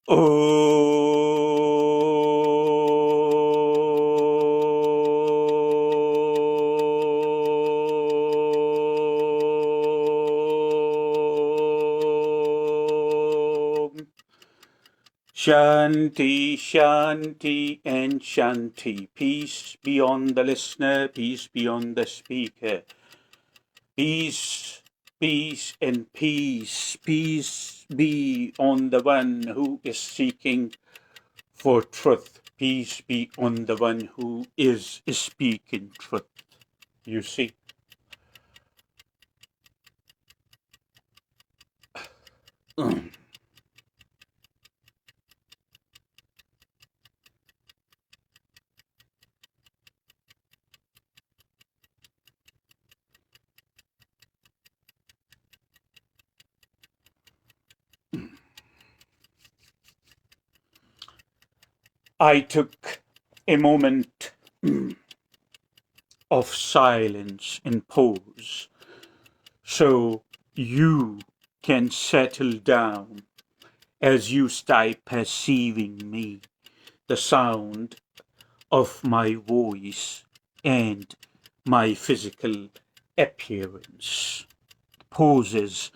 Om. Shanti, Shanti, and Shanti. Peace be on the listener, peace be on the speaker. Peace, peace, and peace. Peace be on the one who is seeking for truth. Peace be on the one who is speaking truth. You see? I took a moment of silence and pause so you can settle down as you start perceiving me, the sound of my voice and my physical appearance. Pauses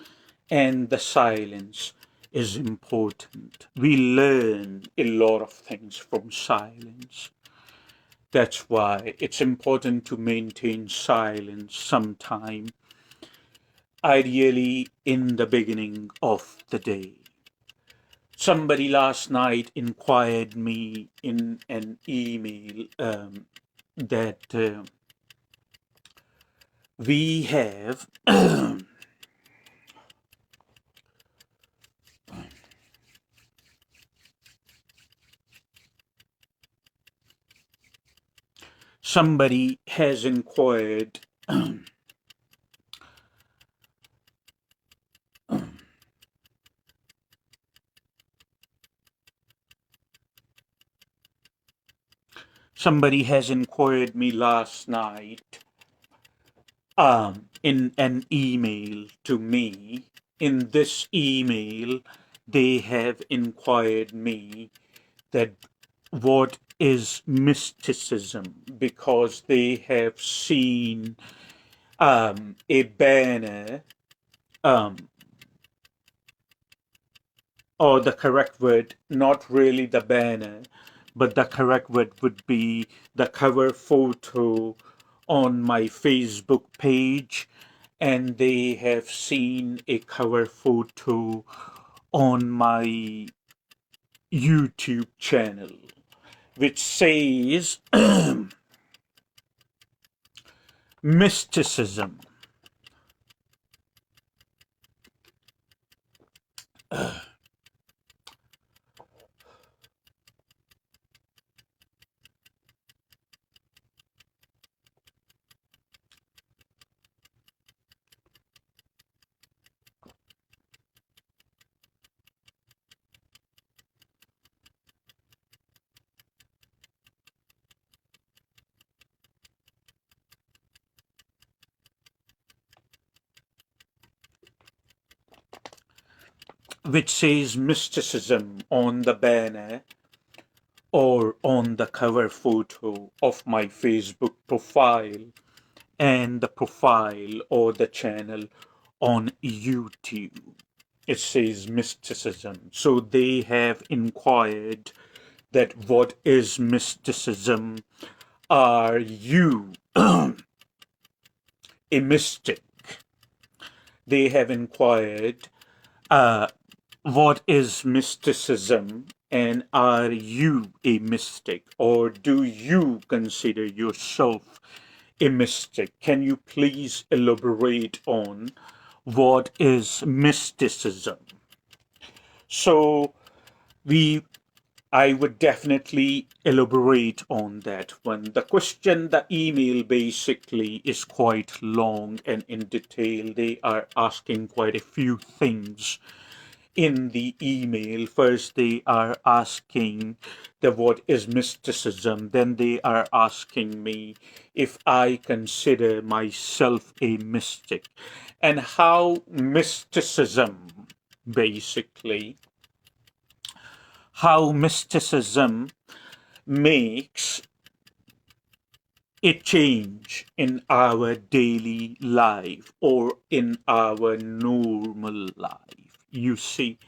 and the silence is important. We learn a lot of things from silence. That's why it's important to maintain silence sometime, ideally in the beginning of the day. Somebody last night inquired me in an email that we have somebody has inquired somebody has inquired me last night in an email to me. In this email, they have inquired me that what is mysticism, because they have seen a banner, or the correct word, not really the banner, but the correct word would be the cover photo on my Facebook page, and they have seen a cover photo on my YouTube channel, which says mysticism. Which says mysticism on the banner or on the cover photo of my Facebook profile and the profile or the channel on YouTube. It says mysticism. So they have inquired that what is mysticism? Are you a mystic? They have inquired what is mysticism, and are you a mystic, or do you consider yourself a mystic? Can you please elaborate on what is mysticism? So I would definitely elaborate on that one. The question, the email basically is quite long and in detail. They are asking quite a few things in the email. First, they are asking what is mysticism. Then they are asking me if I consider myself a mystic, and how mysticism basically how mysticism makes a change in our daily life or in our normal life. You see,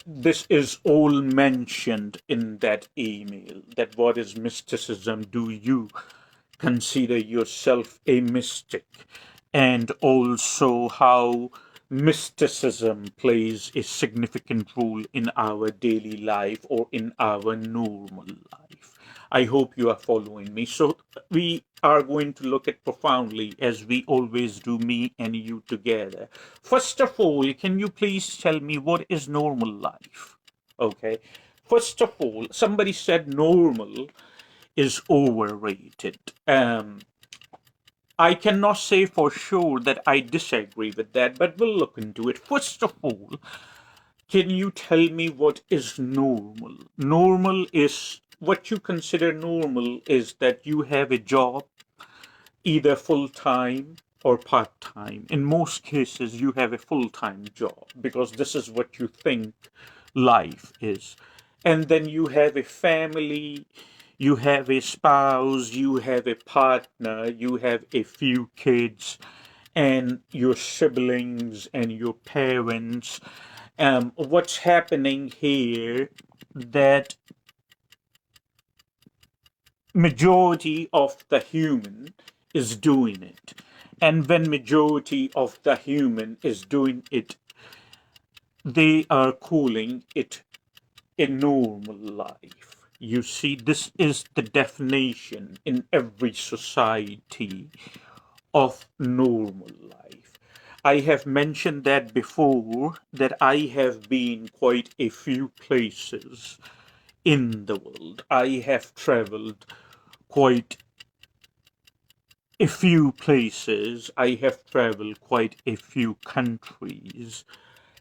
this is all mentioned in that email. That what is mysticism? Do you consider yourself a mystic? And also how mysticism plays a significant role in our daily life or in our normal life. I hope you are following me. So we are going to look at profoundly as we always do, me and you together. First of all, can you please tell me what is normal life? Okay. First of all, somebody said normal is overrated. I cannot say for sure that I disagree with that, but we'll look into it. First of all, can you tell me what is normal? Normal is what you consider normal is that you have a job, either full time or part time. In most cases, you have a full time job because this is what you think life is. And then you have a family, you have a spouse, you have a partner, you have a few kids, and your siblings and your parents. What's happening here that majority of the human is doing it, and when majority of the human is doing it, they are calling it a normal life. You see, this is the definition in every society of normal life. I have mentioned that before, that I have been quite a few places in the world. I have traveled quite a few places. I have traveled quite a few countries.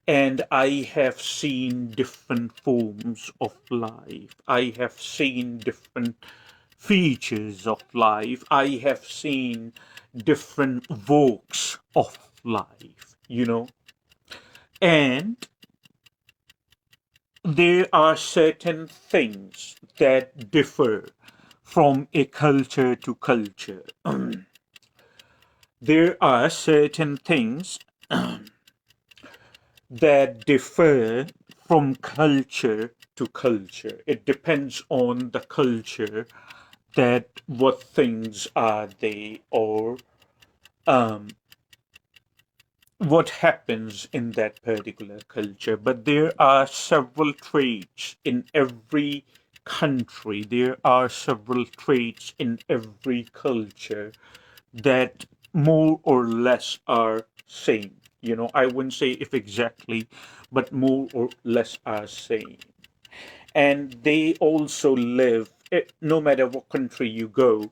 And I have seen different forms of life. I have seen different features of life. I have seen different walks of life. And there are certain things that differ from a culture to culture. There are certain things that differ from culture to culture. It depends on the culture that what things are they, or what happens in that particular culture. But there are several traits in every country, there are several traits in every culture that more or less are same. I wouldn't say if exactly, but more or less are same. And they also live, no matter what country you go,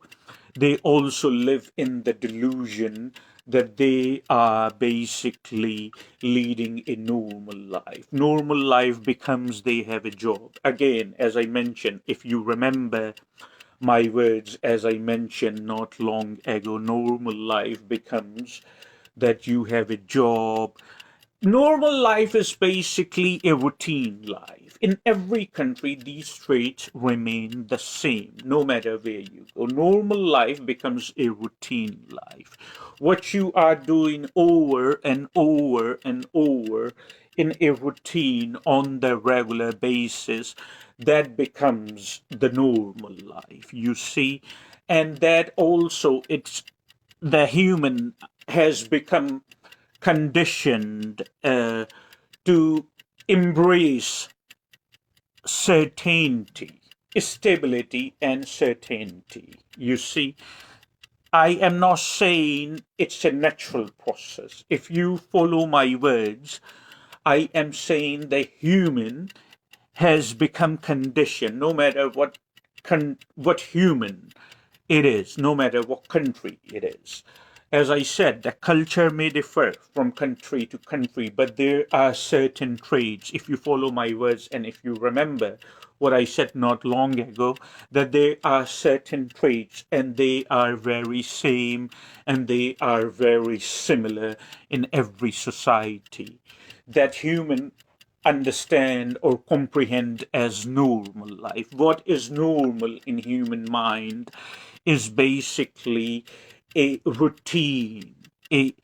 they also live in the delusion that they are basically leading a normal life. Normal life becomes they have a job. Again, as I mentioned, if you remember my words, as I mentioned not long ago, normal life becomes that you have a job. Normal life is basically a routine life. In every country, these traits remain the same, no matter where you go. Normal life becomes a routine life. What you are doing over and over and over in a routine on the regular basis, that becomes the normal life, you see. And that also, it's the human has become conditioned to embrace certainty, stability, and certainty. You see, I am not saying it's a natural process. If you follow my words, I am saying the human has become conditioned, no matter what human it is, no matter what country it is. As I said, the culture may differ from country to country, but there are certain traits, if you follow my words and if you remember what I said not long ago, that there are certain traits and they are very same and they are very similar in every society. That human understand or comprehend as normal life. What is normal in human mind is basically a routine, a,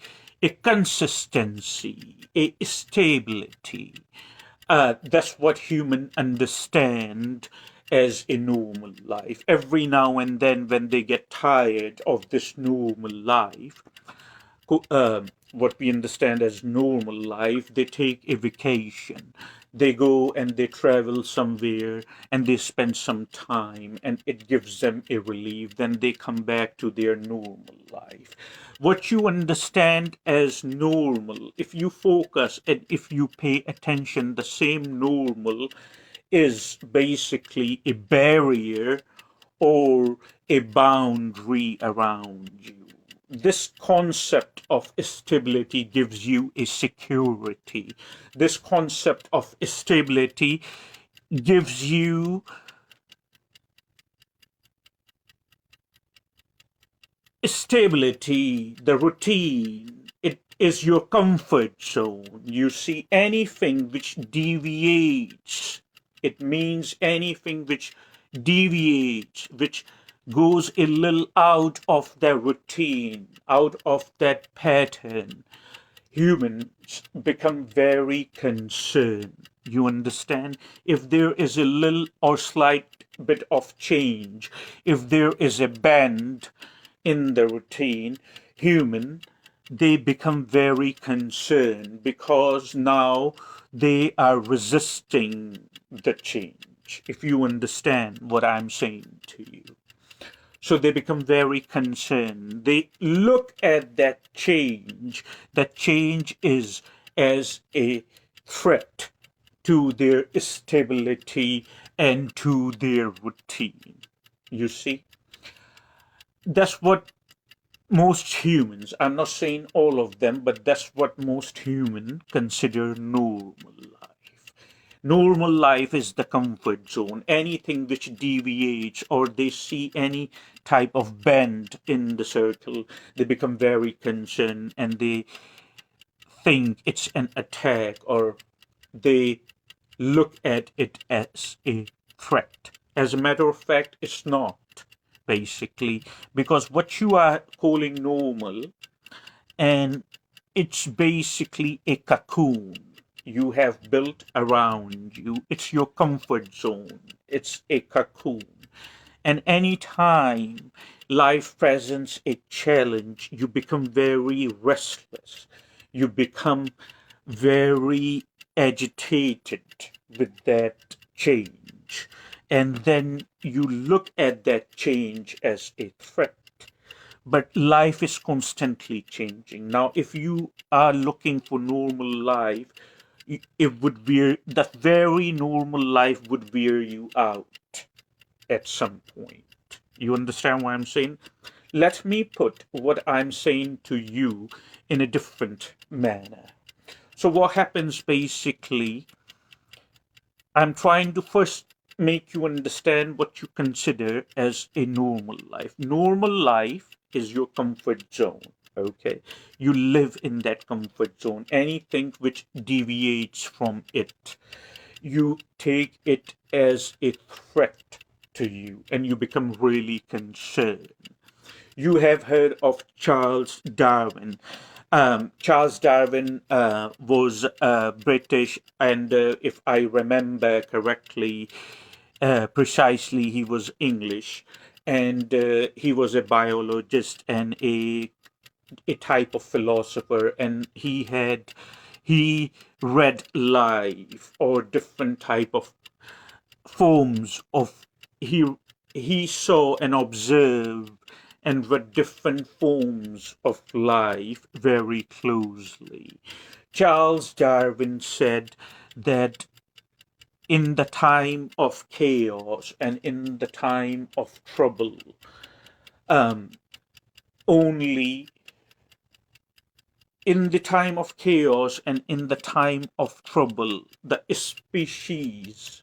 a consistency, a stability. That's what humans understand as a normal life. Every now and then, when they get tired of this normal life, what we understand as normal life, they take a vacation. They go and they travel somewhere and they spend some time and it gives them a relief. Then they come back to their normal life. What you understand as normal, if you focus and if you pay attention, the same normal is basically a barrier or a boundary around you. This concept of stability gives you a security. This concept of stability gives you stability, the routine. It is your comfort zone. You see, anything which deviates, it means anything which deviates, which goes a little out of their routine, out of that pattern, humans become very concerned. You understand? If there is a little or slight bit of change, if there is a bend in the routine, they become very concerned because now they are resisting the change, if you understand what I'm saying to you. So they become very concerned. They look at that change. That change is as a threat to their stability and to their routine. You see? That's what most humans, I'm not saying all of them, but that's what most humans consider normal life. Normal life is the comfort zone. Anything which deviates or they see any type of bend in the circle, they become very concerned and they think it's an attack or they look at it as a threat. As a matter of fact, it's not, basically, because what you are calling normal, and it's basically a cocoon you have built around you. It's your comfort zone. It's a cocoon. And anytime life presents a challenge, you become very restless. You become very agitated with that change. And then you look at that change as a threat. But life is constantly changing. Now, if you are looking for normal life, it would wear that very normal life would wear you out at some point. You understand what I'm saying? Let me put what I'm saying to you in a different manner. So what happens basically, I'm trying to first make you understand what you consider as a normal life. Normal life is your comfort zone. Okay, you live in that comfort zone. Anything which deviates from it, you take it as a threat to you and you become really concerned. You have heard of Charles Darwin. Charles Darwin was British, and if I remember correctly, precisely, he was English, and he was a biologist and a type of philosopher, and he read life or different type of forms of he he saw and observed and read different forms of life very closely. Charles Darwin said that in the time of chaos and in the time of trouble, um, only in the time of chaos and in the time of trouble, the species,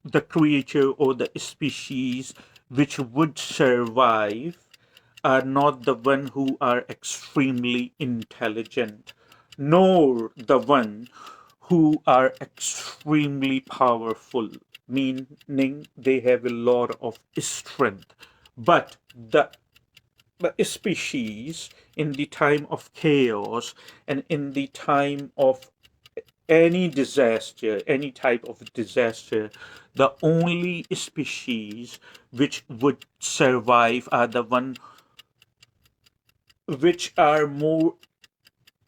the creature or the species which would survive are not the one who are extremely intelligent, nor the one who are extremely powerful, meaning they have a lot of strength. But the species in the time of chaos and in the time of any disaster, any type of disaster, the only species which would survive are the one which are more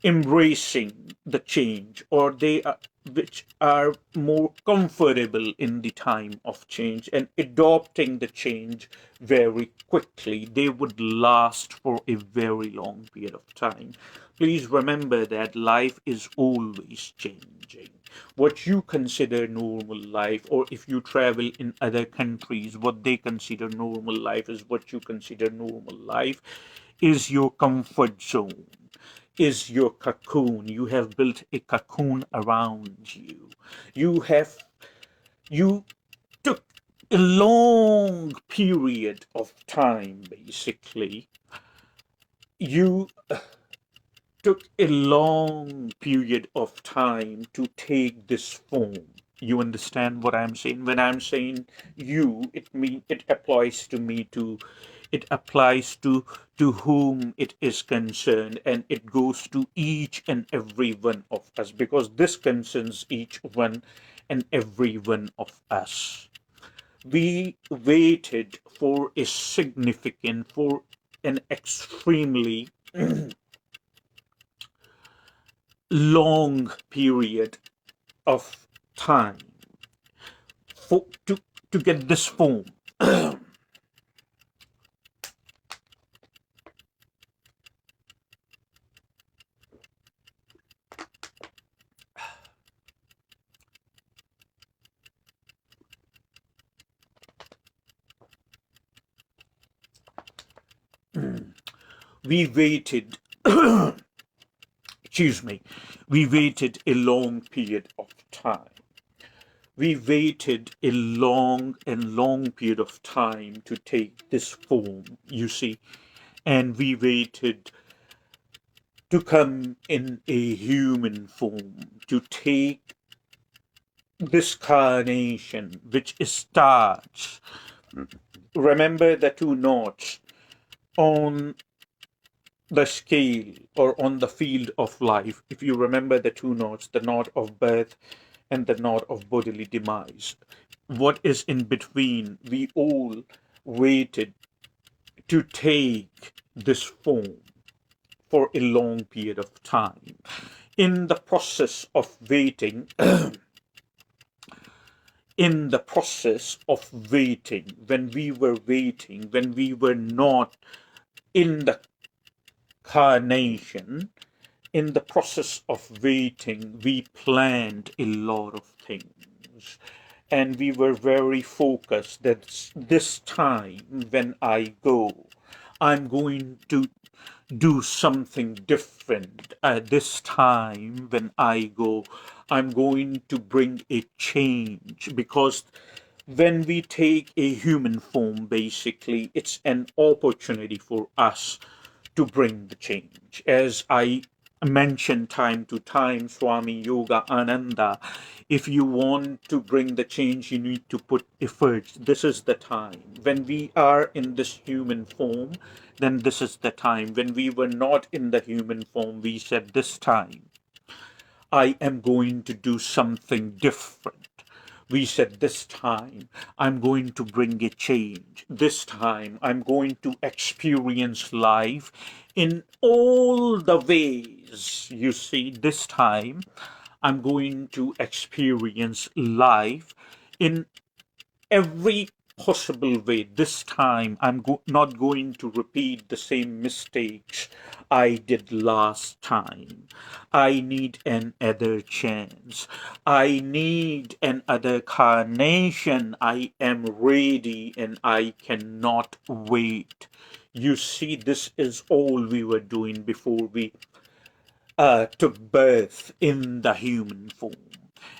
embracing the change, or they are which are more comfortable in the time of change and adopting the change very quickly. They would last for a very long period of time. Please remember that life is always changing. What you consider normal life, or if you travel in other countries, what they consider normal life is what you consider normal life, is your comfort zone, is your cocoon. You have built a cocoon around you. You took a long period of time, basically. You took a long period of time to take this form. You understand what I'm saying? When I'm saying you, it applies to me too. It applies to whom it is concerned, and it goes to each and every one of us, because this concerns each one and every one of us. We waited for a significant, for an extremely long period of time for to get this form. We waited, excuse me, we waited a long period of time. We waited a long period of time to take this form, you see, and we waited to come in a human form, to take this carnation, which starts. Remember the two knots on the scale, or on the field of life. If you remember the two knots, the knot of birth and the knot of bodily demise, what is in between, we all waited to take this form for a long period of time. In the process of waiting, in the process of waiting, when we were waiting, when we were not in the carnation, in the process of waiting, we planned a lot of things. And we were very focused that this time when I go, I'm going to do something different. At this time when I go, I'm going to bring a change, because when we take a human form, basically, it's an opportunity for us to bring the change. As I mention time to time, Swami Yoga Ananda, if you want to bring the change, you need to put effort. This is the time. When we are in this human form, then this is the time. When we were not in the human form, we said, this time I am going to do something different. We said, this time I'm going to bring a change. This time I'm going to experience life in all the ways. You see, this time I'm going to experience life in every possible way. This time I'm not going to repeat the same mistakes I did last time. I need another chance. I need another carnation. I am ready and I cannot wait. You see, this is all we were doing before we took birth in the human form.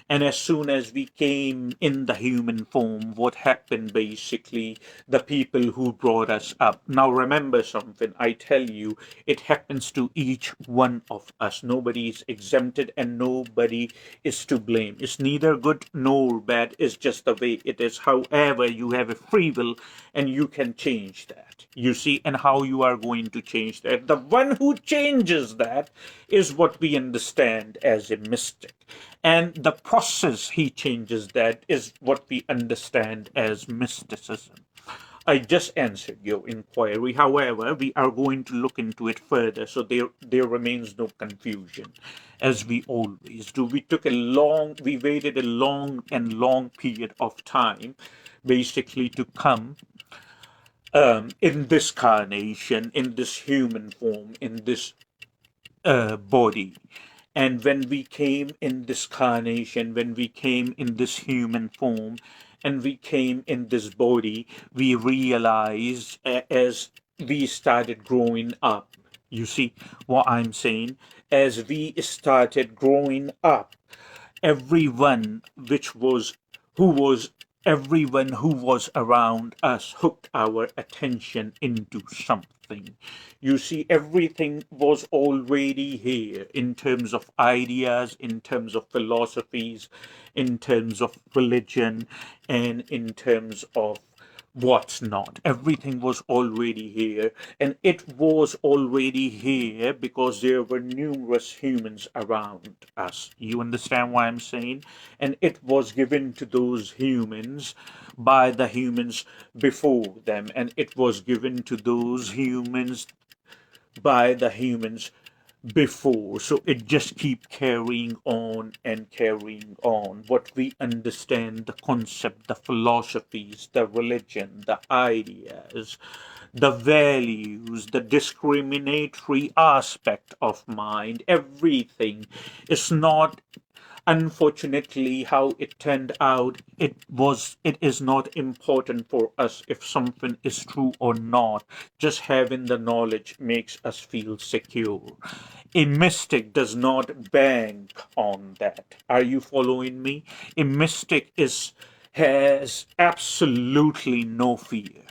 And as soon as we came in the human form, what happened basically, the people who brought us up. Now remember something, I tell you, it happens to each one of us. Nobody is exempted and nobody is to blame. It's neither good nor bad, it's just the way it is. However, you have a free will and you can change that. You see, and how you are going to change that. The one who changes that is what we understand as a mystic. And the process he changes that is what we understand as mysticism. I just answered your inquiry. However, we are going to look into it further, so there remains no confusion, as we always do. We waited a long period of time, basically, to come in this carnation, in this human form, in this body. And when we came in this carnation, when we came in this human form, and we came in this body, we realized as we started growing up. You see what I'm saying? As we started growing up, everyone which was who was everyone who was around us hooked our attention into something. You see, everything was already here in terms of ideas, in terms of philosophies, in terms of religion, and in terms of what's not. Everything was already here, and it was already here because there were numerous humans around us. You understand what I'm saying? And it was given to those humans by the humans before them, and it was given to those humans by the humans before. So it just keep carrying on and carrying on. What we understand, the concept, the philosophies, the religion, the ideas, the values, the discriminatory aspect of mind, everything is not, unfortunately, how it turned out. It is not important for us if something is true or not. Just having the knowledge makes us feel secure. A mystic does not bank on that. Are you following me? A mystic is has absolutely no fear.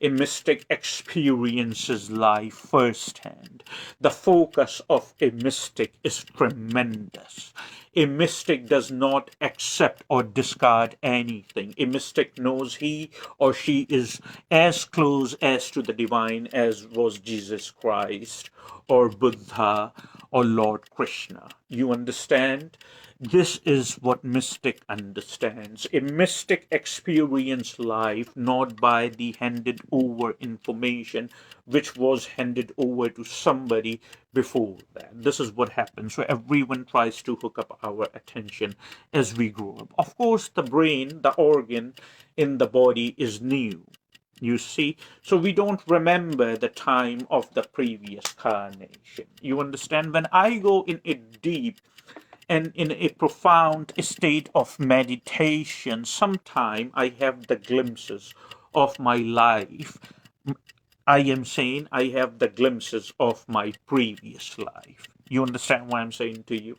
A mystic experiences life firsthand. The focus of a mystic is tremendous. A mystic does not accept or discard anything. A mystic knows he or she is as close as to the divine as was Jesus Christ or Buddha or Lord Krishna. You understand? This is what mystic understands. A mystic experience life not by the handed over information which was handed over to somebody before that. This is what happens. So everyone tries to hook up our attention as we grow up. Of course, the brain, the organ in the body is new. You see, so we don't remember the time of the previous carnation. You understand? When I go in a deep and in a profound state of meditation, sometime I have the glimpses of my life. I am saying I have the glimpses of my previous life. You understand what I'm saying to you?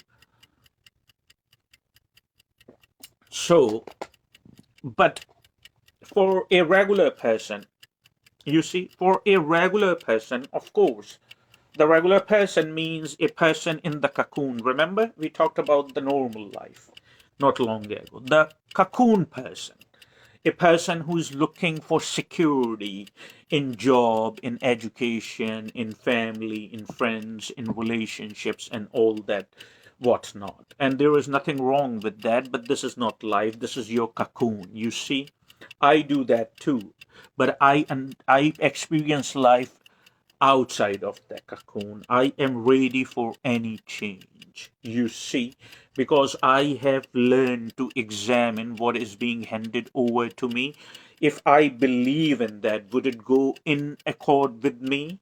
So, but for a regular person, you see, for a regular person, of course, the regular person means a person in the cocoon. Remember, we talked about the normal life not long ago. The cocoon person, a person who is looking for security in job, in education, in family, in friends, in relationships, and all that whatnot. And there is nothing wrong with that, but this is not life. This is your cocoon. You see, I do that too, but I experience life outside of the cocoon. I am ready for any change, you see, because I have learned to examine what is being handed over to me. If I believe in that, would it go in accord with me?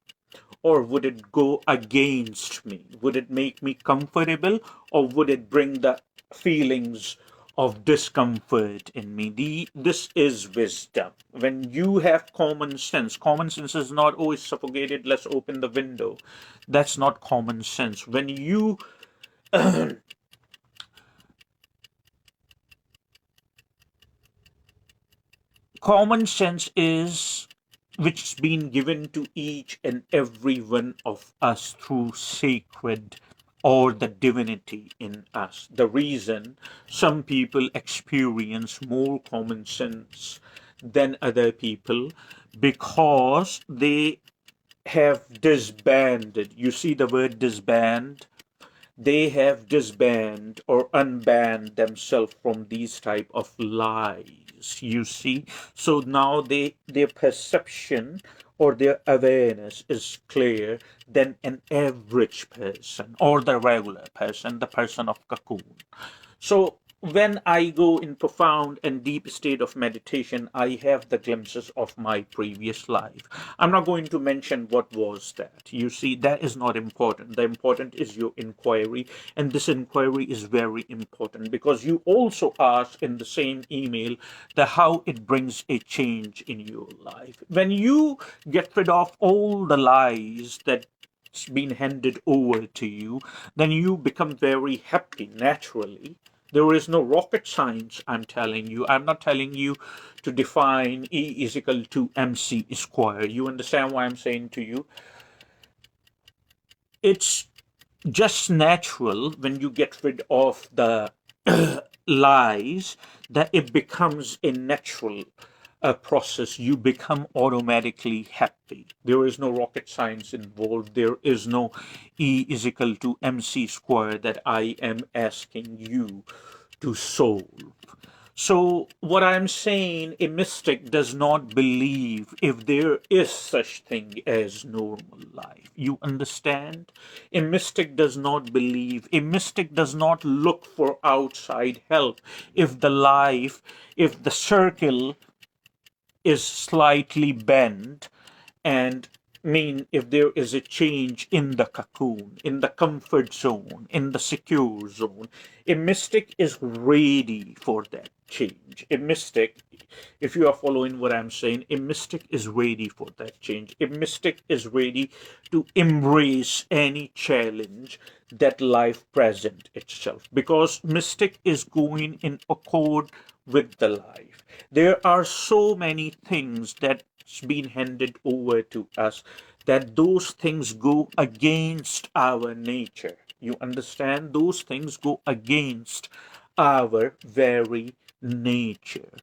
Or would it go against me? Would it make me comfortable or would it bring the feelings of discomfort in me? This is wisdom. When you have common sense is not always suffocated, let's open the window. That's not common sense. When you Common sense is which has been given to each and every one of us through sacred or the divinity in us. The reason some people experience more common sense than other people, because they have disbanded. You see the word disband? They have disbanded or unbanned themselves from these type of lies, you see. So now their perception or their awareness is clear than an average person or the regular person, the person of cocoon. So when I go in profound and deep state of meditation, I have the glimpses of my previous life. I'm not going to mention what was that. You see, that is not important. The important is your inquiry, and this inquiry is very important because you also ask in the same email the how it brings a change in your life. When you get rid of all the lies that been handed over to you, then you become very happy naturally. There is no rocket science, I'm telling you. I'm not telling you to define E is equal to MC square. You understand what I'm saying to you? It's just natural when you get rid of the lies that it becomes a natural process. You become automatically happy. There is no rocket science involved. There is no E is equal to MC square that I am asking you to solve. So, what I'm saying, a mystic does not believe if there is such thing as normal life. You understand? A mystic does not believe. A mystic does not look for outside help. If the life, if the circle is slightly bent, and mean if there is a change in the cocoon, in the comfort zone, in the secure zone, a mystic is ready for that change. A mystic, if you are following what I'm saying, a mystic is ready for that change. A mystic is ready to embrace any challenge that life present itself, because mystic is going in accord with the life. There are so many things that's been handed over to us that those things go against our nature. You understand? Those things go against our very nature.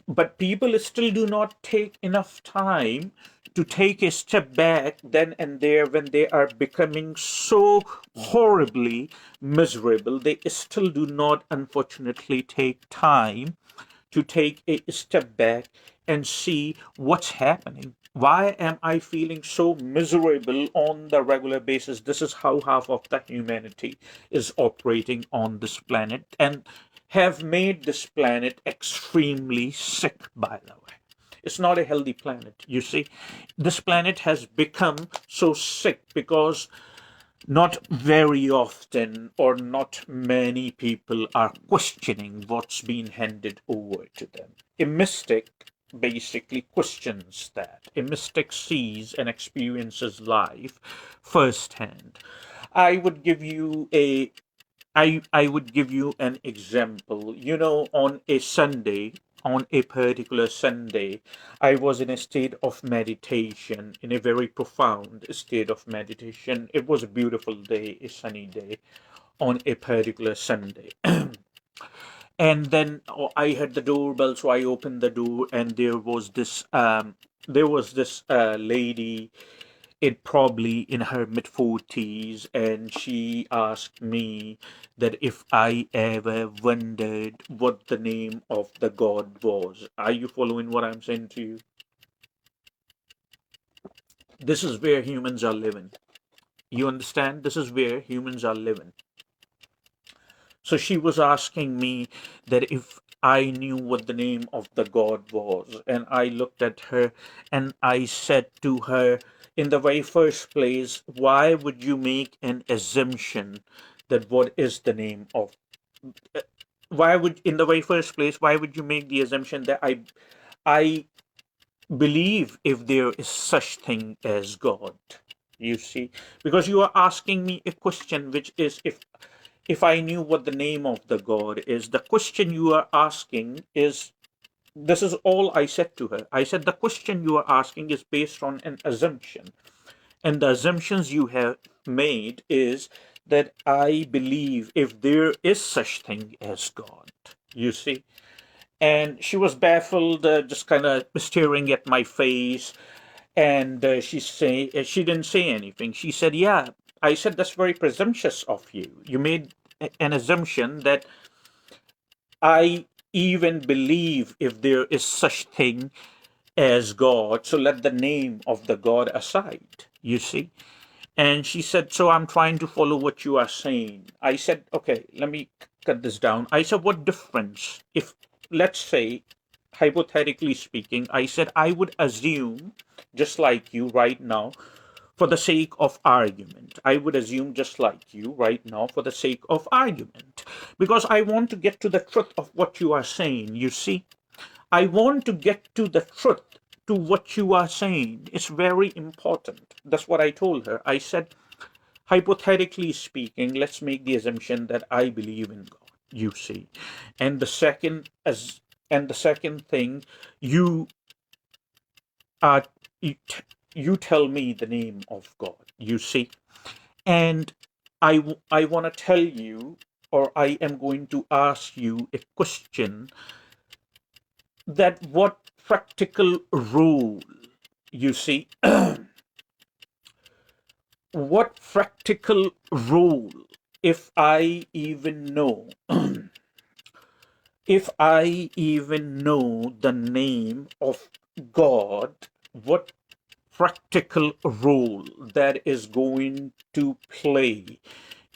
But people still do not take enough time to take a step back then and there when they are becoming so horribly miserable. They still do not, unfortunately, take time to take a step back and see what's happening. Why am I feeling so miserable on the regular basis? This is how half of the humanity is operating on this planet and have made this planet extremely sick, by the way. It's not a healthy planet. You see, this planet has become so sick because not very often or not many people are questioning what's been handed over to them. A mystic basically questions that. A mystic sees and experiences life firsthand. I would give you a I would give you an example. You know, on a particular Sunday, I was in a state of meditation, in a very profound state of meditation. It was a beautiful day, a sunny day, on a particular Sunday. And then I heard the doorbell, so I opened the door, and there was this lady, it probably in her mid 40s, and she asked me that if I ever wondered what the name of the god was. Are you following what I'm saying to you? This is where humans are living. You understand? This is where humans are living. So she was asking me that if I knew what the name of the god was. And I looked at her and I said to her, in the very first place, why would you make an assumption that what is the name of? Why would, in the very first place, why would you make the assumption that I believe if there is such thing as God? You see, because you are asking me a question which is if I knew what the name of the God is. The question you are asking is This is all I said to her. I said, the question you are asking is based on an assumption. And the assumptions you have made is that I believe if there is such thing as God, you see. And she was baffled, just kind of staring at my face. And she didn't say anything. She said, "Yeah." I said, "That's very presumptuous of you. You made an assumption that I even believe if there is such thing as God. So let the name of the God aside. You see." And she said, "So I'm trying to follow what you are saying." I said, "Okay, let me cut this down." I said, "What difference if, let's say, hypothetically speaking," I said, "I would assume, just like you right now, for the sake of argument. I would assume just like you right now for the sake of argument. Because I want to get to the truth of what you are saying, you see. I want to get to the truth to what you are saying. It's very important." That's what I told her. I said, hypothetically speaking, let's make the assumption that I believe in God, you see. And the second as and the second thing, you are you, you tell me the name of God, you see. And I want to tell you, or I am going to ask you a question, that what practical role, you see, what practical role, if I even know, if I even know the name of God, what practical role that is going to play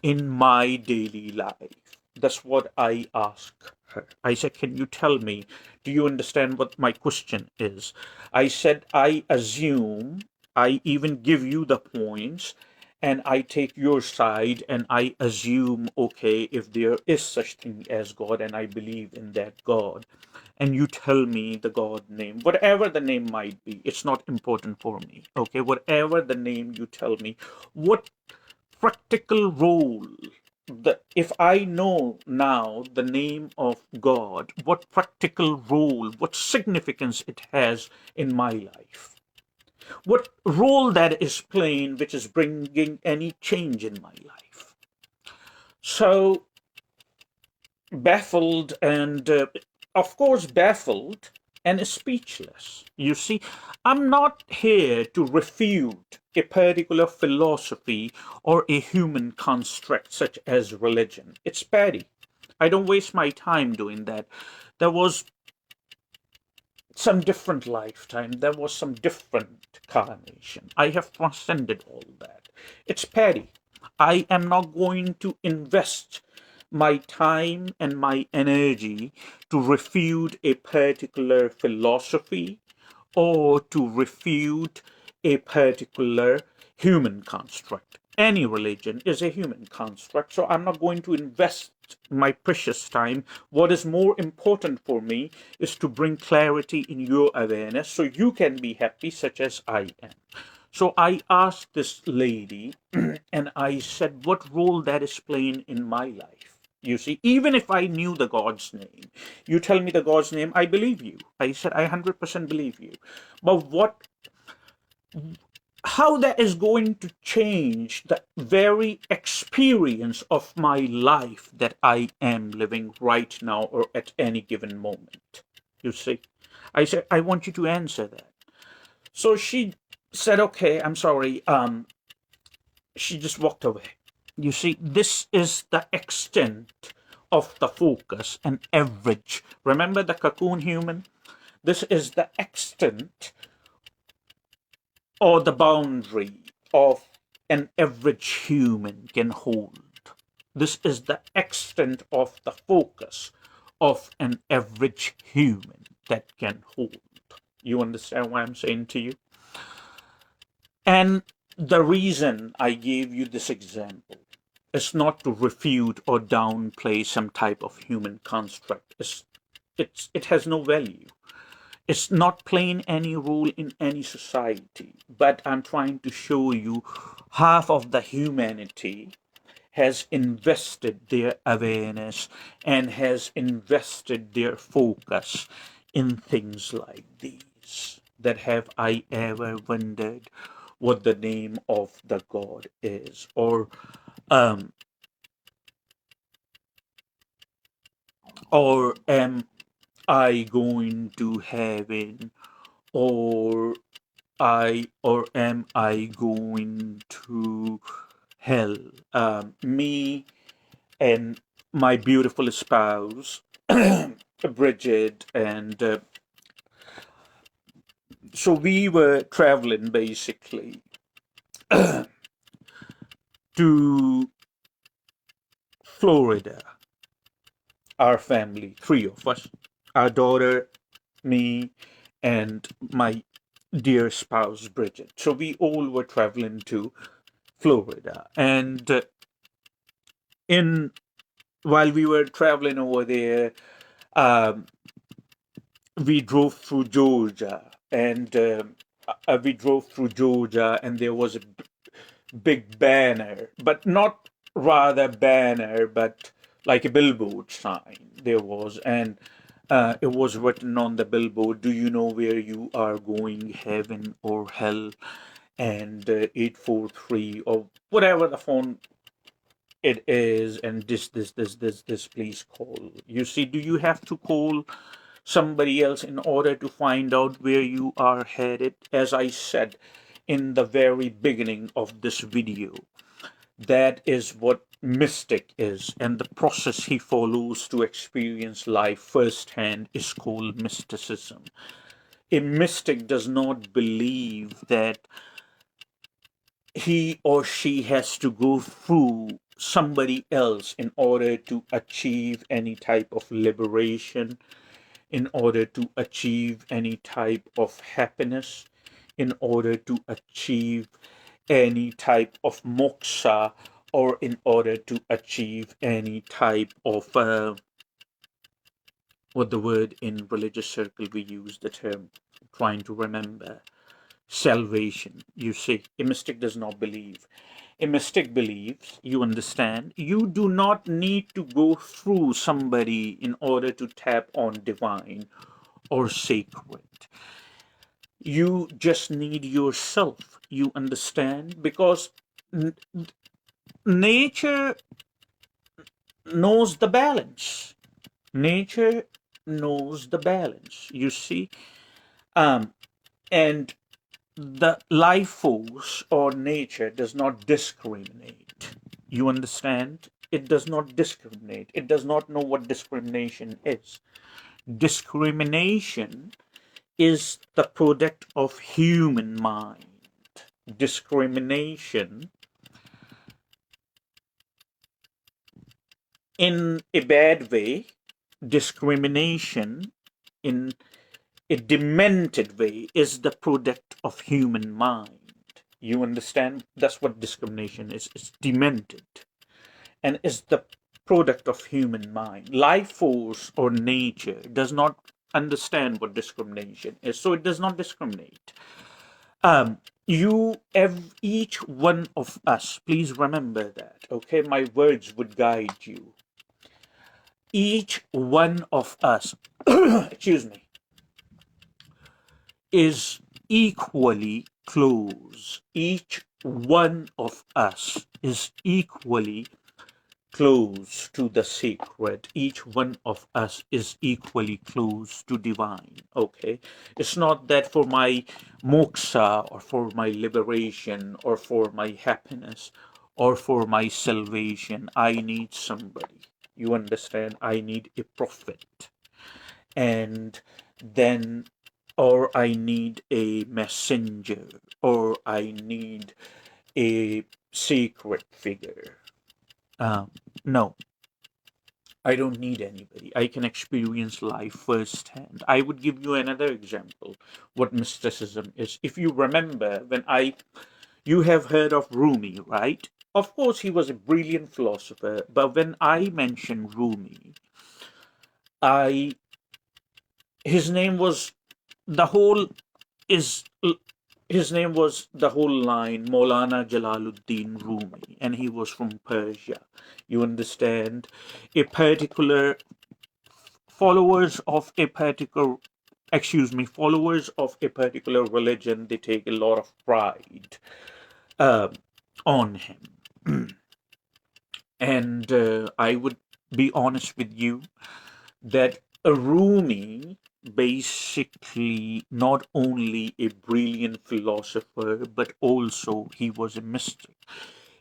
in my daily life? That's what I ask her. I said, "Can you tell me? Do you understand what my question is?" I said, "I assume, I even give you the points, and I take your side, and I assume, okay, if there is such thing as God, and I believe in that God, and you tell me the God name, whatever the name might be, it's not important for me. Okay, whatever the name you tell me, what practical role, if I know now the name of God, what practical role, what significance it has in my life, what role that is playing, which is bringing any change in my life." So baffled, and of course baffled and speechless. You see, I'm not here to refute a particular philosophy or a human construct such as religion. It's petty. I don't waste my time doing that. There was some different lifetime, there was some different carnation. I have transcended all that. It's petty. I am not going to invest my time and my energy to refute a particular philosophy or to refute a particular human construct. Any religion is a human construct, so I'm not going to invest my precious time. What is more important for me is to bring clarity in your awareness so you can be happy, such as I am. So I asked this lady, and I said, what role that is playing in my life? You see, even if I knew the God's name, you tell me the God's name, I believe you. I said, I 100% believe you. But how that is going to change the very experience of my life that I am living right now or at any given moment? You see, I said, I want you to answer that. So she said, okay, I'm sorry. She just walked away. You see, this is the extent of the focus and average. Remember the cocoon human? This is the extent or the boundary of an average human can hold. This is the extent of the focus of an average human that can hold. You understand what I'm saying to you? And the reason I gave you this example is not to refute or downplay some type of human construct. It has no value. It's not playing any role in any society. But I'm trying to show you half of the humanity has invested their awareness and has invested their focus in things like these? That have I ever wondered what the name of the God is? Um, or am I going to heaven? Or am I going to hell? Me and my beautiful spouse, Bridget, and so we were traveling basically to Florida. Our family, three of us, our daughter, me, and my dear spouse, Bridget. So we all were traveling to Florida, and in while we were traveling over there, um, we drove through Georgia, and we drove through Georgia, and there was a big banner, but not rather banner, but like a billboard sign there was, and it was written on the billboard, "Do you know where you are going, heaven or hell?" And 843 or whatever the phone it is, and this, please call. You see, do you have to call somebody else in order to find out where you are headed? As I said in the very beginning of this video, that is what mystic is, and the process he follows to experience life firsthand is called mysticism. A mystic does not believe that he or she has to go through somebody else in order to achieve any type of liberation, in order to achieve any type of happiness, in order to achieve any type of moksha, or in order to achieve any type of what the word in religious circle we use the term, trying to remember, salvation. You see, a mystic does not believe. A mystic believes, you understand, you do not need to go through somebody in order to tap on divine or sacred. You just need yourself, you understand, because nature knows the balance. Nature knows the balance, you see. Um, and the life force or nature does not discriminate. You understand? It does not discriminate. It does not know what discrimination is. Discrimination is the product of human mind. Discrimination in a bad way, discrimination in a demented way is the product of human mind. You understand? That's what discrimination is. It's demented and is the product of human mind. Life force or nature does not understand what discrimination is, so it does not discriminate. Each one of us, please remember that, okay? My words would guide you. Each one of us, excuse me, is equally close. Each one of us is equally close to the sacred. Each one of us is equally close to divine. Okay? It's not that for my moksha or for my liberation or for my happiness or for my salvation, I need somebody. You understand? I need a prophet. And then, or I need a messenger, or I need a sacred figure. No, I don't need anybody. I can experience life firsthand. I would give you another example what mysticism is. If you remember, you have heard of Rumi, right? Of course, he was a brilliant philosopher, but when I mention Rumi, I his name was the whole is his name was the whole line Maulana Jalaluddin Rumi, and he was from Persia. You understand? A particular followers of a particular excuse me, followers of a particular religion, they take a lot of pride uh, on him. And I would be honest with you that Rumi basically not only a brilliant philosopher, but also he was a mystic.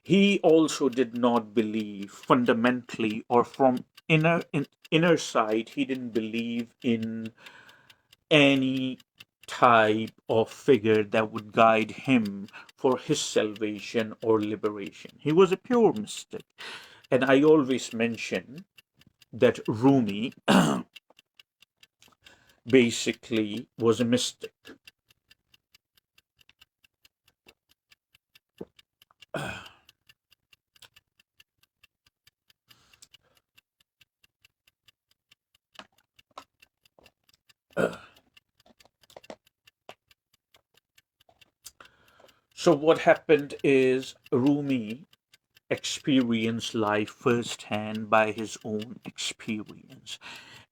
He also did not believe fundamentally or from inner side, he didn't believe in any type of figure that would guide him for his salvation or liberation. He was a pure mystic. And I always mention that Rumi basically was a mystic. So what happened is Rumi experienced life firsthand by his own experience,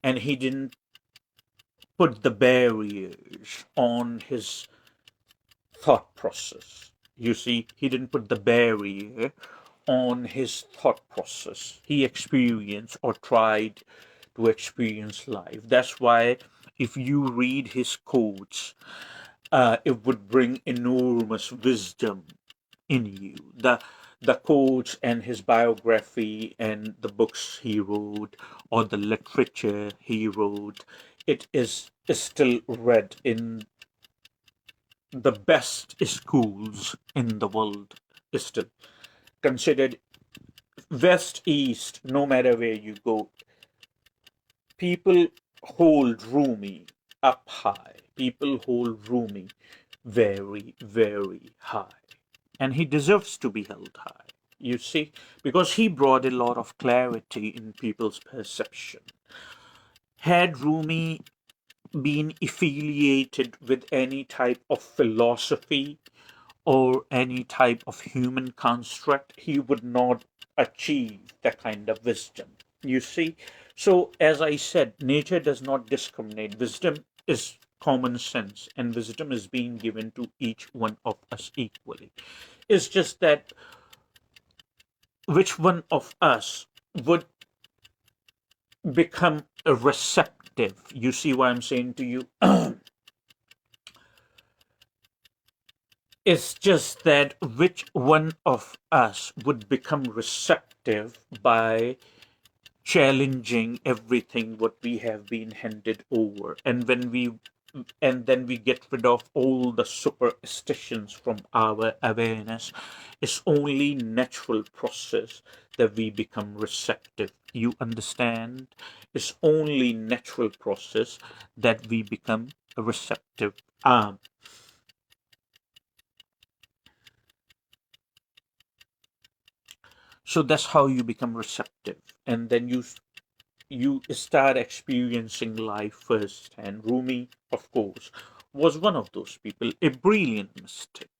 and he didn't put the barriers on his thought process. You see, he didn't put the barrier on his thought process. He experienced or tried to experience life. That's why if you read his quotes, it would bring enormous wisdom in you. The quotes and his biography and the books he wrote or the literature he wrote, it is still read in the best schools in the world. Is still considered west east, no matter where you go. People hold Rumi up high. People hold Rumi very, very high. And he deserves to be held high, you see, because he brought a lot of clarity in people's perception. Had Rumi been affiliated with any type of philosophy or any type of human construct, he would not achieve that kind of wisdom. You see? So, as I said, nature does not discriminate. Wisdom is common sense, and wisdom is being given to each one of us equally. It's just that which one of us would become receptive. You see what I'm saying to you? It's just that which one of us would become receptive by challenging everything what we have been handed over, and then we get rid of all the superstitions from our awareness. It's only natural process that we become receptive. You understand? It's only natural process that we become receptive. So that's how you become receptive, and then you start experiencing life firsthand. Rumi, of course, was one of those people, a brilliant mystic.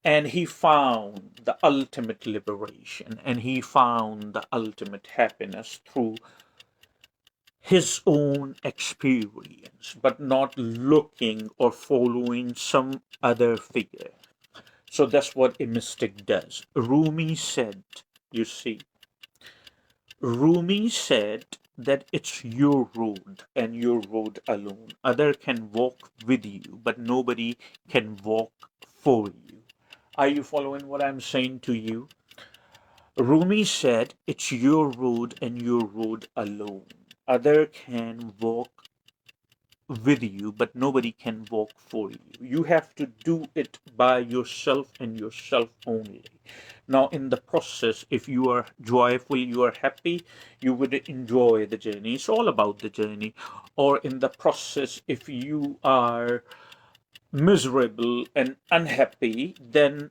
And he found the ultimate liberation and he found the ultimate happiness through his own experience, but not looking or following some other figure. So that's what a mystic does. You see, Rumi said that it's your road and your road alone. Other can walk with you, but nobody can walk for you. Are you following what I'm saying to you? Rumi said it's your road and your road alone. Other can walk with you, but nobody can walk for you. You have to do it by yourself and yourself only. Now, in the process, if you are joyful, you are happy, you would enjoy the journey. It's all about the journey. Or in the process, if you are miserable and unhappy, then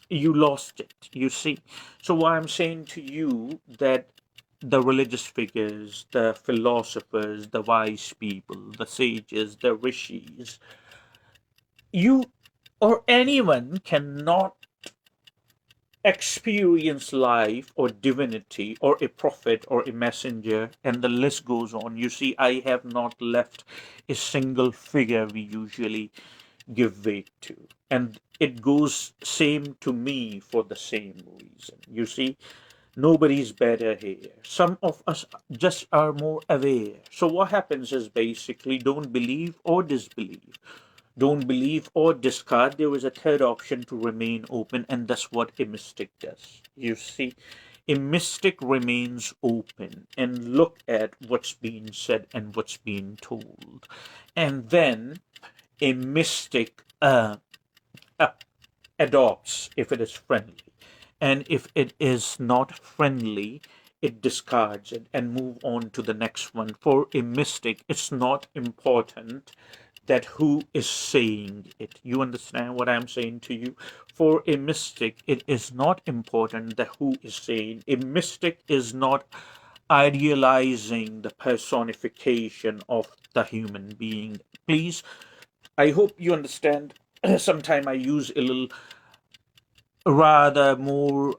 you lost it, you see. So, what I'm saying to you that the religious figures, the philosophers, the wise people, the sages, the rishis, you or anyone cannot experience life or divinity or a prophet or a messenger, and the list goes on. You see, I have not left a single figure we usually give weight to. And it goes same to me for the same reason. You see, nobody's better here. Some of us just are more aware. So what happens is basically don't believe or disbelieve. Don't believe or discard. There is a third option to remain open, and that's what a mystic does. You see, a mystic remains open and look at what's being said and what's being told. And then a mystic uh, adopts if it is friendly. And if it is not friendly, it discards it and move on to the next one. For a mystic, it's not important that who is saying it. You understand what I'm saying to you? For a mystic, it is not important that who is saying. A mystic is not idealizing the personification of the human being. Please, I hope you understand. Sometimes I use a little rather more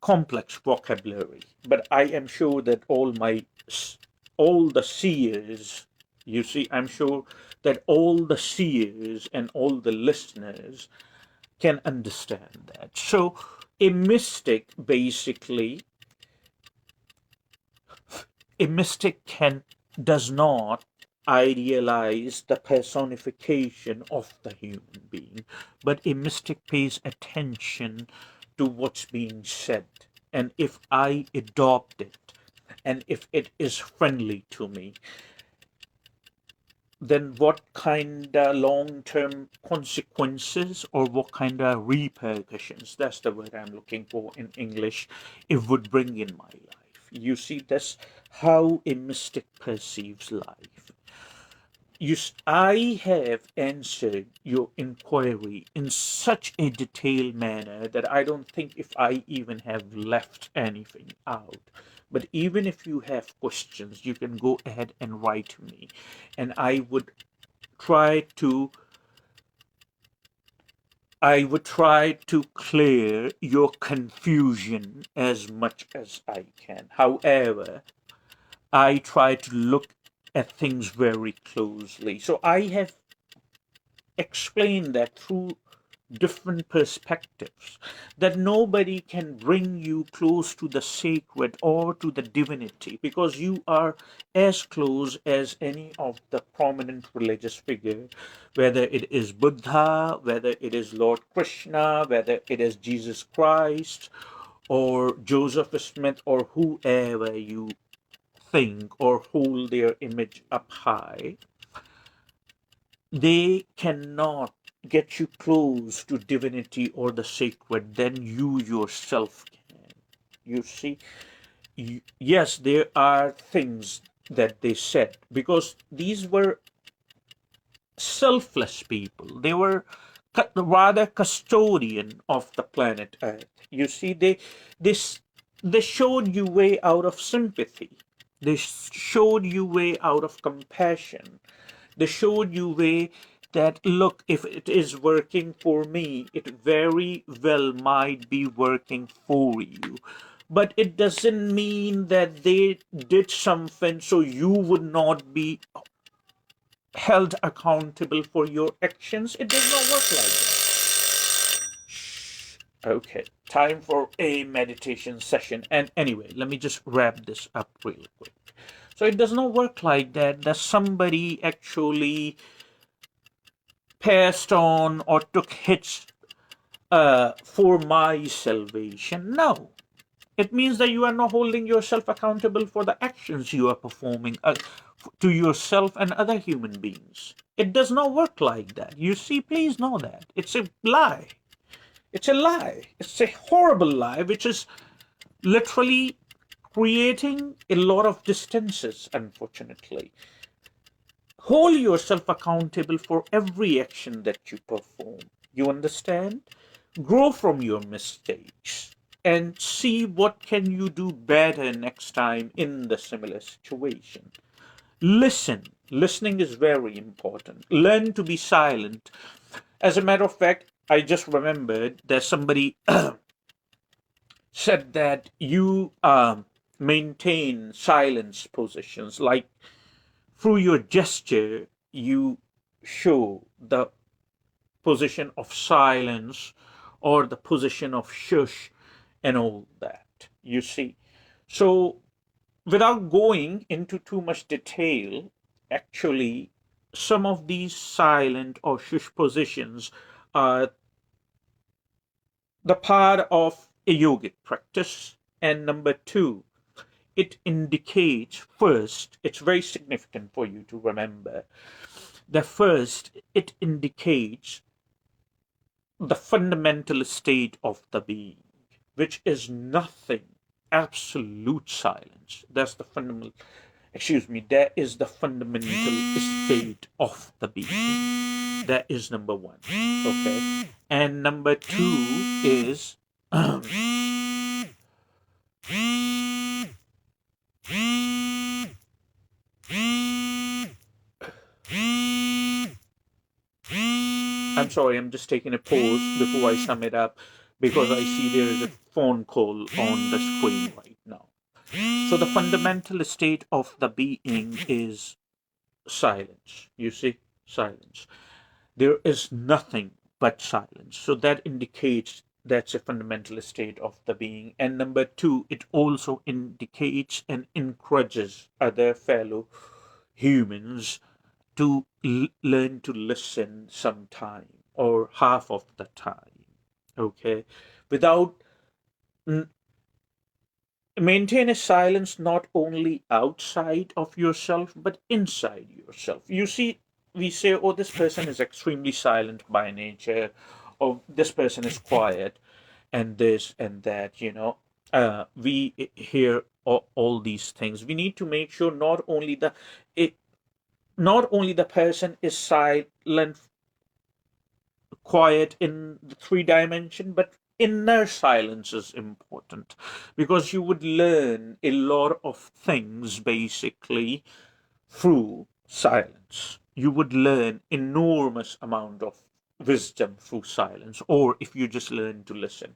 complex vocabulary, but I am sure that all the seers, you see, I'm sure that all the seers and all the listeners can understand that. So a mystic basically, a mystic can does not idealize the personification of the human being, but a mystic pays attention to what's being said. And if I adopt it, and if it is friendly to me, then what kind of long-term consequences or what kind of repercussions, that's the word I'm looking for in English, it would bring in my life. You see, that's how a mystic perceives life. I have answered your inquiry in such a detailed manner that I don't think if I even have left anything out. But even if you have questions, you can go ahead and write me, and try to I would try to clear your confusion as much as I can. However, I try to look at things very closely. So I have explained that through different perspectives, that nobody can bring you close to the sacred or to the divinity because you are as close as any of the prominent religious figure, whether it is Buddha, whether it is Lord Krishna, whether it is Jesus Christ or Joseph Smith or whoever you think or hold their image up high. They cannot get you close to divinity or the sacred than you yourself can. You see, yes, there are things that they said because these were selfless people. They were rather custodian of the planet Earth. You see, they they showed you way out of sympathy. They showed you way out of compassion. They showed you way that look, if it is working for me, it very well might be working for you. But it doesn't mean that they did something so you would not be held accountable for your actions. It does not work like that. Okay, time for a meditation session. And anyway, let me just wrap this up real quick. So it does not work like that, that somebody actually passed on or took hits for my salvation. No. It means that you are not holding yourself accountable for the actions you are performing to yourself and other human beings. It does not work like that. You see, please know that. It's a lie. It's a lie. It's a horrible lie, which is literally creating a lot of distances, unfortunately. Hold yourself accountable for every action that you perform. You understand? Grow from your mistakes and see what can you do better next time in the similar situation. Listen. Listening is very important. Learn to be silent. As a matter of fact, I just remembered there's somebody said that you maintain silence positions, like through your gesture, you show the position of silence or the position of shush and all that, you see. So, without going into too much detail, actually, some of these silent or shush positions are the part of a yogic practice. And number two, it indicates first, it's very significant for you to remember that first, it indicates the fundamental state of the being, which is nothing, absolute silence. That's the fundamental, excuse me, that is the fundamental state of the being. That is number one. Okay. And number two is I'm sorry, I'm just taking a pause before I sum it up because I see there is a phone call on the screen right now. So, the fundamental state of the being is silence. You see, silence. There is nothing but silence. So, that indicates that's a fundamental state of the being. And number two, it also indicates and encourages other fellow humans to learn to listen sometime or half of the time, okay, without maintain a silence not only outside of yourself but inside yourself. You see, we say, oh, this person is extremely silent by nature, or this person is quiet, and this and that, we hear all these things. We need to make sure it, not only the person is silent, quiet in the three dimension, but inner silence is important because you would learn a lot of things basically through silence. You would learn enormous amount of wisdom through silence, or if you just learn to listen.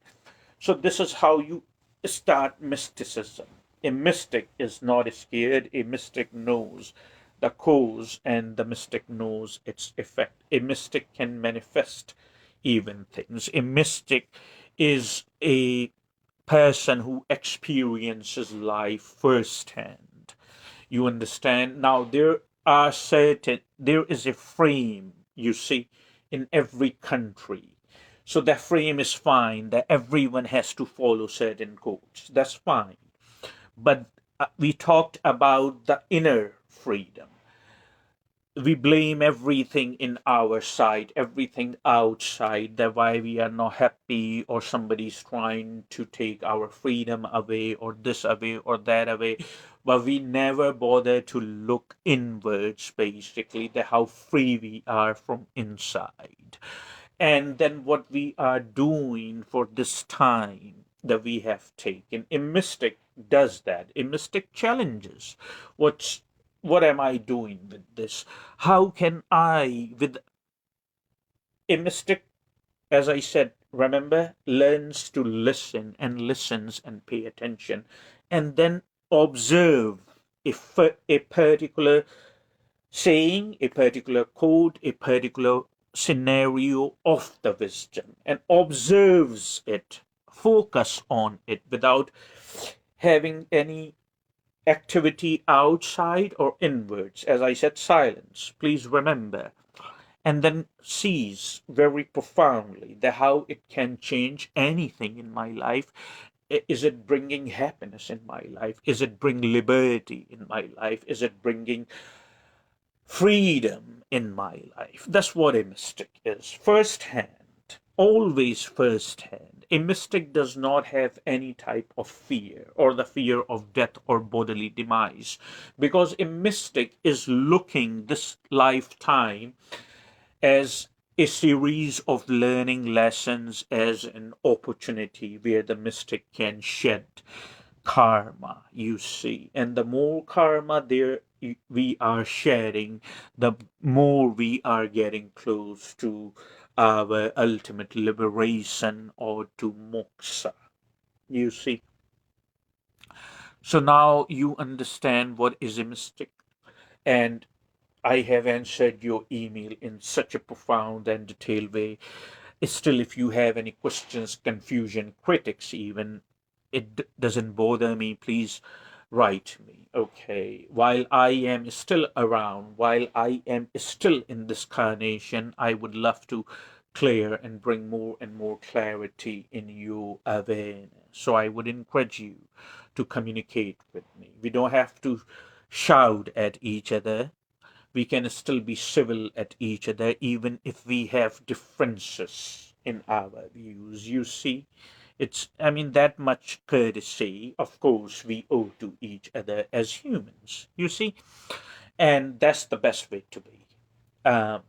So this is how you start mysticism. A mystic is not scared. A mystic knows the cause and the mystic knows its effect. A mystic can manifest even things. A mystic is a person who experiences life firsthand. You understand? Now there is a frame, you see, in every country. So that frame is fine, that everyone has to follow certain codes. That's fine. But we talked about the inner freedom. We blame everything in our side, everything outside, that why we are not happy, or somebody's trying to take our freedom away, or this away, or that away. But we never bother to look inwards, basically, that how free we are from inside. And then what we are doing for this time that we have taken. A mystic does that. A mystic challenges. What's what am I doing with this? How can I, with a mystic, as I said, remember, learns to listen and listens and pay attention and then observe a particular saying, a particular code, a particular scenario of the wisdom and observes it, focus on it without having any activity outside or inwards. As I said, silence. Please remember. And then sees very profoundly the how it can change anything in my life. Is it bringing happiness in my life? Is it bringing liberty in my life? Is it bringing freedom in my life? That's what a mystic is. First hand, always first hand. A mystic does not have any type of fear or the fear of death or bodily demise because a mystic is looking this lifetime as a series of learning lessons, as an opportunity where the mystic can shed karma, you see. And the more karma there we are sharing, the more we are getting close to our ultimate liberation or to moksha. You see. So now you understand what is a mystic. And I have answered your email in such a profound and detailed way. Still, if you have any questions, confusion, critics, even, it doesn't bother me. Please write me. Okay. While I am still around, while I am still in this carnation, I would love to clear and bring more and more clarity in your awareness. So I would encourage you to communicate with me. We don't have to shout at each other. We can still be civil at each other even if we have differences in our views. You see, it's, I mean, that much courtesy, of course, we owe to each other as humans, you see, and that's the best way to be. Um,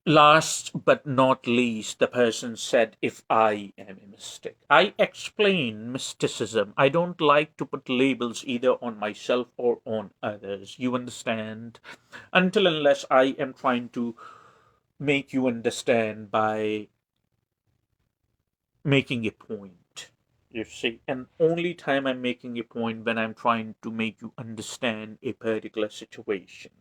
Last but not least, the person said, if I am a mystic. I explain mysticism. I don't like to put labels either on myself or on others. You understand? Until unless I am trying to make you understand by making a point. You see, and only time I'm making a point when I'm trying to make you understand a particular situation.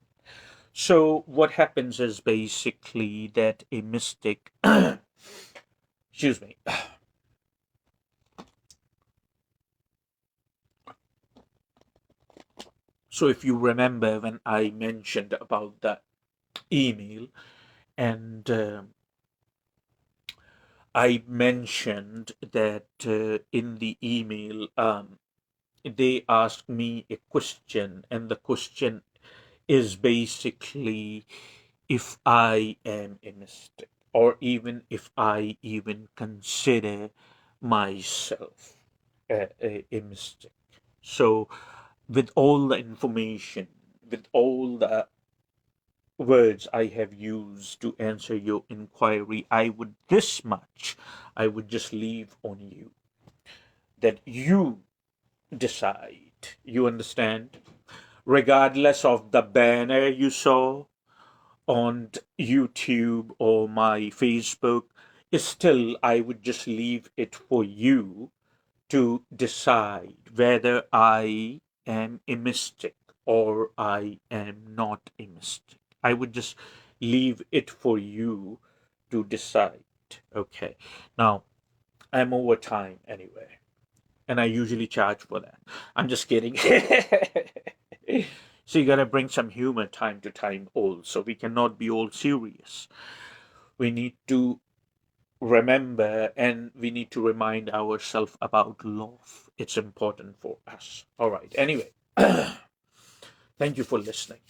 So what happens is basically that a mystic, excuse me. So if you remember when I mentioned about the email, and I mentioned that in the email, they asked me a question, and the question is basically if I am a mystic, or even if I even consider myself a mystic. So, with all the information, with all the words I have used to answer your inquiry, I would just leave on you that you decide. You understand? Regardless of the banner you saw on YouTube or my Facebook, still, I would just leave it for you to decide whether I am a mystic or I am not a mystic. I would just leave it for you to decide. Okay. Now, I'm over time anyway, and I usually charge for that. I'm just kidding. So you gotta bring some humor time to time also. We cannot be all serious. We need to remember and we need to remind ourselves about love. It's important for us. All right. Anyway, thank you for listening.